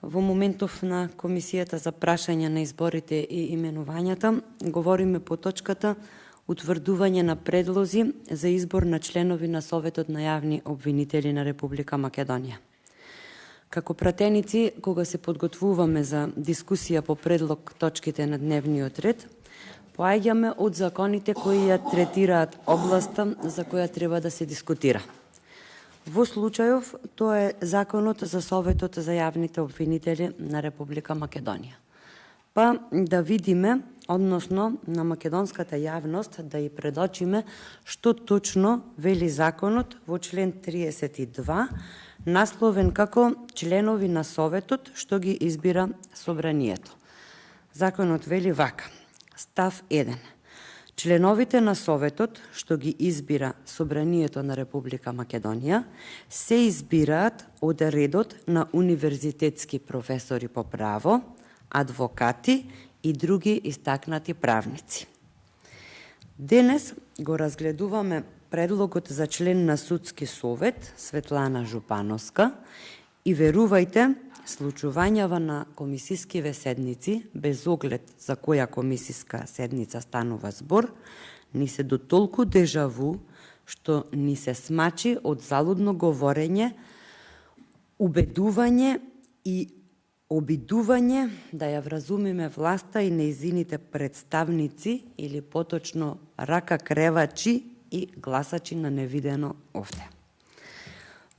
Во моментов на Комисијата за прашање на изборите и именувањата говориме по точката утврдување на предлози за избор на членови на Советот на јавни обвинители на Република Македонија. Како пратеници, кога се подготвуваме за дискусија по предлог точките на дневниот ред, поаѓаме од законите кои ја третираат областа за која треба да се дискутира. Во случајов, тоа е Законот за Советот за јавните обвинители на Република Македонија. Па да видиме, односно на македонската јавност да и предочиме што точно вели законот во член 32, насловен како членови на Советот што ги избира Собранието. Законот вели вака: став 1. Членовите на Советот, што ги избира Собранието на Република Македонија, се избираат од редот на универзитетски професори по право, адвокати и други истакнати правници. Денес го разгледуваме предлогот за член на Судски совет Светлана Жупановска и верувајте, случувањава на комисискиве седници, без оглед за која комисиска седница станува збор, ни се до толку дежаву, што ни се смачи од залудно говорење, убедување и обидување да ја вразумиме власта и нејзините представници или поточно рака кревачи и гласачи на невидено овде.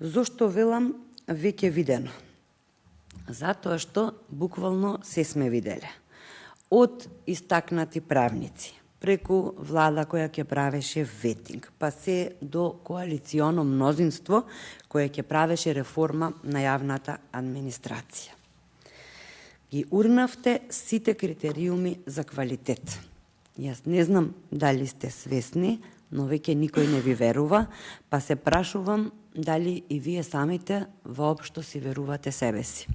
Зошто велам веќе видено? Затоа што буквално се сме виделе. Од истакнати правници, преку влада која ќе правеше ветинг, па се до коалиционо мнозинство која ќе правеше реформа на јавната администрација. Ги урнавте сите критериуми за квалитет. Јас не знам дали сте свесни, но веќе никој не ви верува, па се прашувам дали и вие самите воопшто си верувате себе си.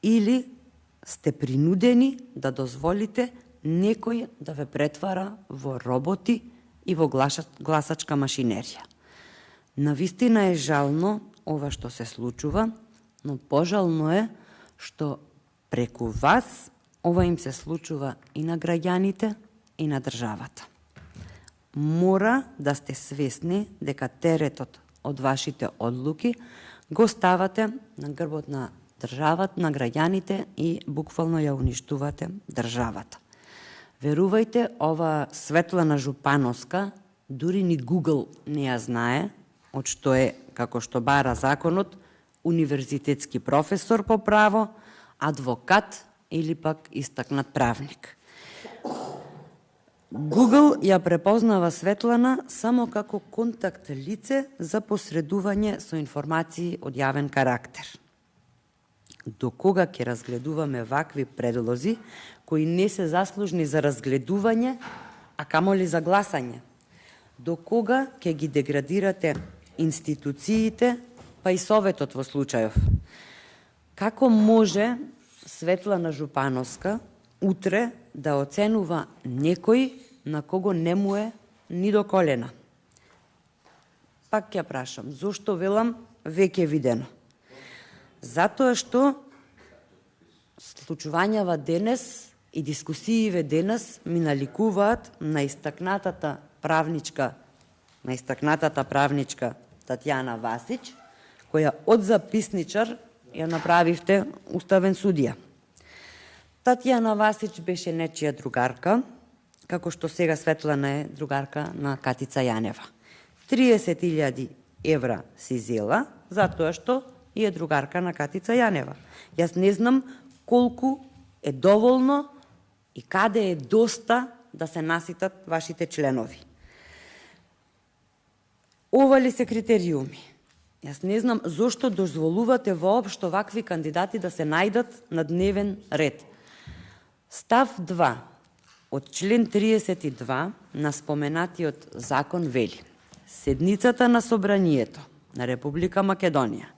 Или сте принудени да дозволите некој да ве претвара во роботи и во гласачка машинерија. Навистина е жално ова што се случува, но пожално е што преку вас ова им се случува и на граѓаните и на државата. Мора да сте свесни дека теретот од вашите одлуки го ставате на грбот на државата, на граѓаните и буквално ја уништувате државата. Верувајте, ова Светлана Жупановска дури ни Google не ја знае, од што е, како што бара законот, универзитетски професор по право, адвокат или пак истакнат правник. Google ја препознава Светлана само како контакт лице за посредување со информации од јавен карактер. До кога ќе разгледуваме вакви предлози кои не се заслужни за разгледување, а камоли за гласање? До кога ќе ги деградирате институциите, па и Советот во случајов? Како може Светлана Жупановска утре да оценува некој на кого не му е ни до колена? Пак ќе прашам, зошто велам веќе видено? Затоа што случувањава денес и дискусииве денес ми наликуваат на истакнатата правничка Татјана Васич, која од записничар ја направивте уставен судија. Татјана Васич беше нечија другарка, како што сега Светлана е другарка на Катица Јанева. 30.000 евра си зела, затоа што и е другарка на Катица Јанева. Јас не знам колку е доволно и каде е доста да се наситат вашите членови. Ова ли се критериуми? Јас не знам зошто дозволувате воопшто вакви кандидати да се најдат на дневен ред. Став 2 од член 32 на споменатиот закон вели: седницата на Собранието на Република Македонија,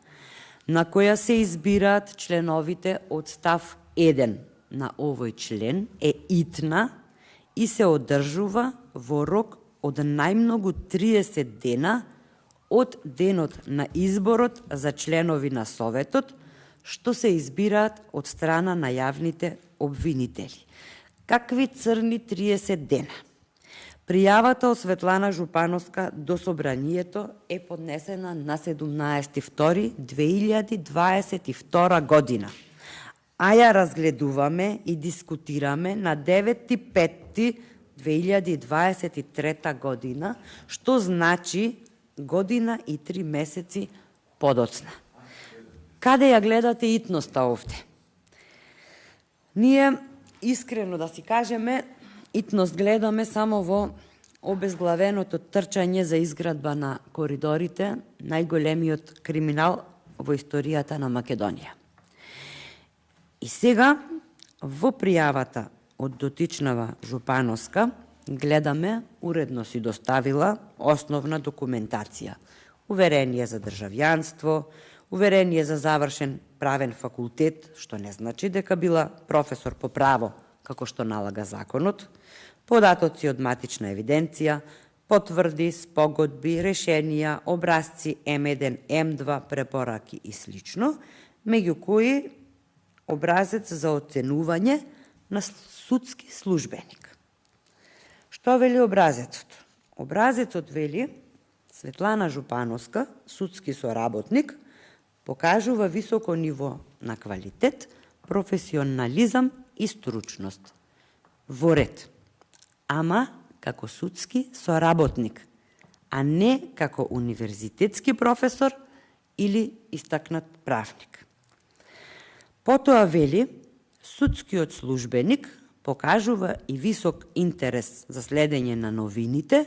на која се избираат членовите од став 1 на овој член, е итна и се одржува во рок од најмногу 30 дена од денот на изборот за членови на Советот, што се избираат од страна на јавните обвинители. Какви црни 30 дена? Пријавата од Светлана Жупановска до Собранието е поднесена на 17.2.2022 година. А ја разгледуваме и дискутираме на 9.5.2023 година, што значи година и 3 месеци подоцна. Каде ја гледате итноста овде? Ние, искрено да си кажеме, итност гледаме само во обезглавеното трчање за изградба на коридорите, најголемиот криминал во историјата на Македонија. И сега, во пријавата од дотичнава Жупановска, гледаме, уредно си доставила основна документација. Уверение за државјанство, уверение за завршен правен факултет, што не значи дека била професор по право, како што налага законот, податоци од матична евиденција, потврди, спогодби, решенија, образци М1, М2, препораки и слично, меѓу кои образец за оценување на судски службеник. Што вели образецот? Образецот вели Светлана Жупановска, судски соработник, покажува високо ниво на квалитет, професионализам и стручност. Во ред, ама како судски соработник, а не како универзитетски професор или истакнат правник. Потоа вели, судскиот службеник покажува и висок интерес за следење на новините,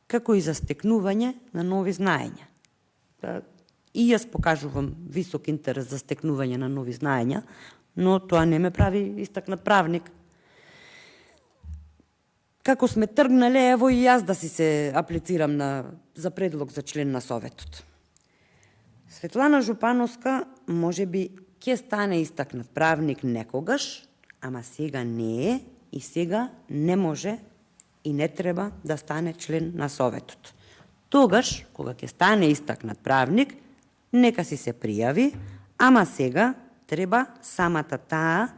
како и за стекнување на нови знаења. И јас покажувам висок интерес за стекнување на нови знаења, но тоа не ме прави истакнат правник. Како сме тргнале, ево и јас да си се аплицирам за предлог за член на Советот. Светлана Жупановска може би ќе стане истакнат правник некогаш, ама сега не е и сега не може и не треба да стане член на Советот. Тогаш, кога ќе стане истакнат правник, нека си се пријави, ама сега треба самата таа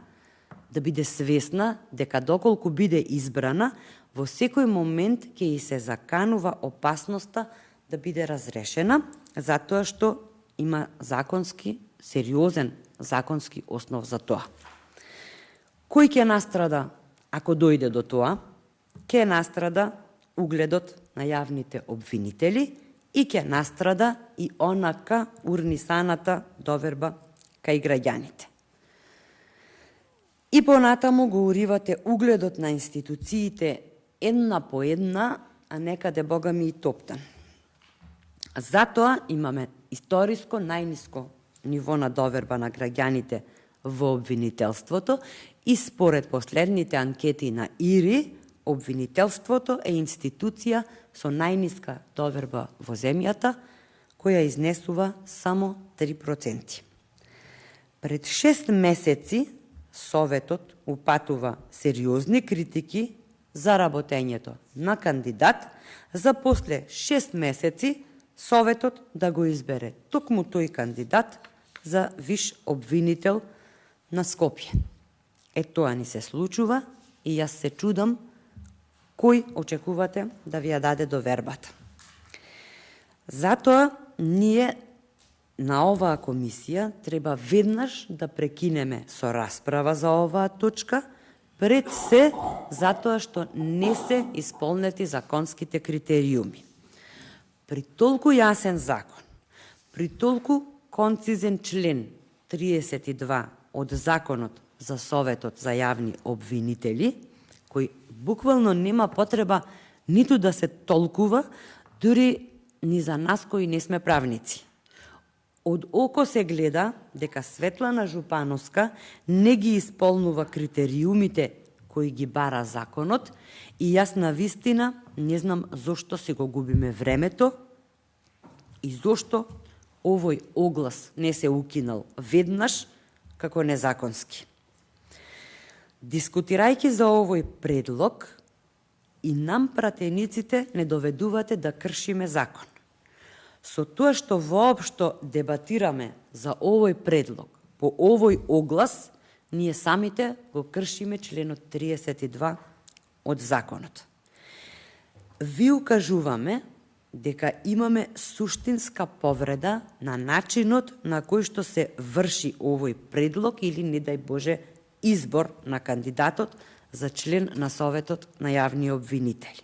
да биде свесна дека доколку биде избрана, во секој момент ќе и се заканува опасноста да биде разрешена, затоа што има сериозен законски основ за тоа. Кој ќе настрада ако дојде до тоа? Ќе настрада угледот на јавните обвинители и ќе настрада и онака урнисаната доверба кај граѓаните. И понатаму го уривате угледот на институциите една по една, а некаде богами и топтан. Затоа имаме историско најниско ниво на доверба на граѓаните во обвинителството и според последните анкети на ИРИ, обвинителството е институција со најниска доверба во земјата, која изнесува само 3%. Пред 6 месеци Советот упатува сериозни критики за работењето на кандидат, за после 6 месеци Советот да го избере токму тој кандидат за виш обвинител на Скопје. Тоа ни се случува и јас се чудам кој очекувате да ви ја даде довербата. Затоа ние на оваа комисија треба веднаш да прекинеме со расправа за оваа точка, пред се затоа што не се исполнети законските критериуми. При толку јасен закон, при толку концизен член 32 од Законот за Советот за јавни обвинители, кој буквално нема потреба ниту да се толкува, дури ни за нас кои не сме правници. Од око се гледа дека Светлана Жупановска не ги исполнува критериумите кои ги бара законот и јас на вистина не знам зошто си го губиме времето и зошто овој оглас не се укинал веднаш како незаконски. Дискутирајќи за овој предлог, и нам пратениците не доведувате да кршиме закон. Со тоа што воопшто дебатираме за овој предлог, По овој оглас, ние самите го кршиме членот 32 од законот. Ви укажуваме дека имаме суштинска повреда на начинот на кој што се врши овој предлог или, не дај Боже, избор на кандидатот за член на Советот на јавни обвинители.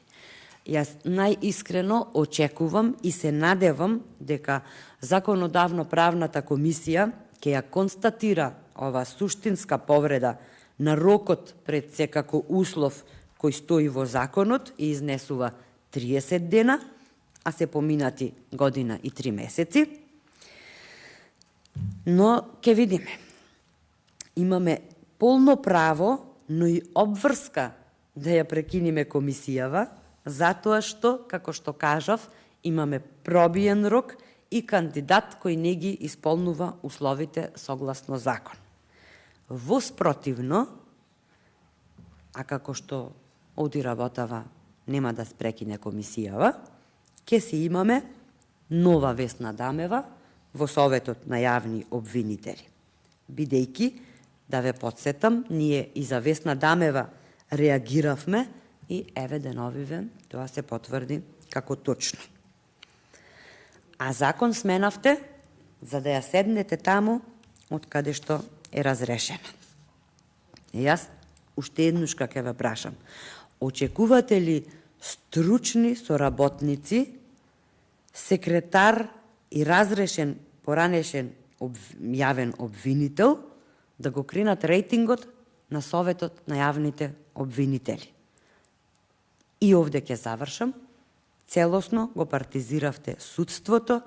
Јас најискрено очекувам и се надевам дека Законодавно-правната комисија ќе ја констатира ова суштинска повреда на рокот пред секако услов кој стои во законот и изнесува 30 дена, а се поминати година и 3 месеци. Но ќе видиме. Имаме полно право, но и обврска да ја прекиниме комисијава, затоа што, како што кажав, имаме пробиен рок и кандидат кој не ги исполнува условите согласно закон. Воспротивно, а како што оди работава нема да спрекине комисијава, ќе си имаме нова Весна Дамева во Советот на јавни обвинители. Бидејќи, да ве подсетам, ние и за Весна Дамева реагиравме и еве деновиве тоа се потврди како точно. А закон сменавте за да ја седнете таму од каде што е разрешена. Јас уште еднушка ќе ве прашам. Очекувате ли стручни соработници, секретар и разрешен поранешен јавен обвинител да го кренат рейтингот на Советот на јавните обвинители? И овде ќе завршам. Целосно го партизиравте судството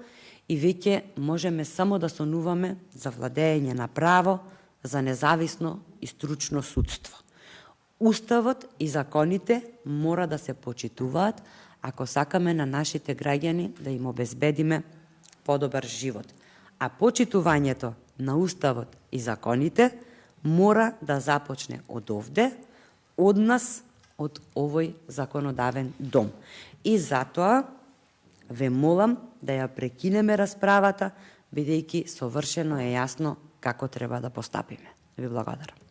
и веќе можеме само да сонуваме за владење на право, за независно и стручно судство. Уставот и законите мора да се почитуваат ако сакаме на нашите граѓани да им обезбедиме подобар живот. А почитувањето на Уставот и законите мора да започне од овде, од нас, од овој законодавен дом. И затоа ве молам да ја прекинеме расправата, бидејќи совршено е јасно како треба да постапиме. Ви благодарам.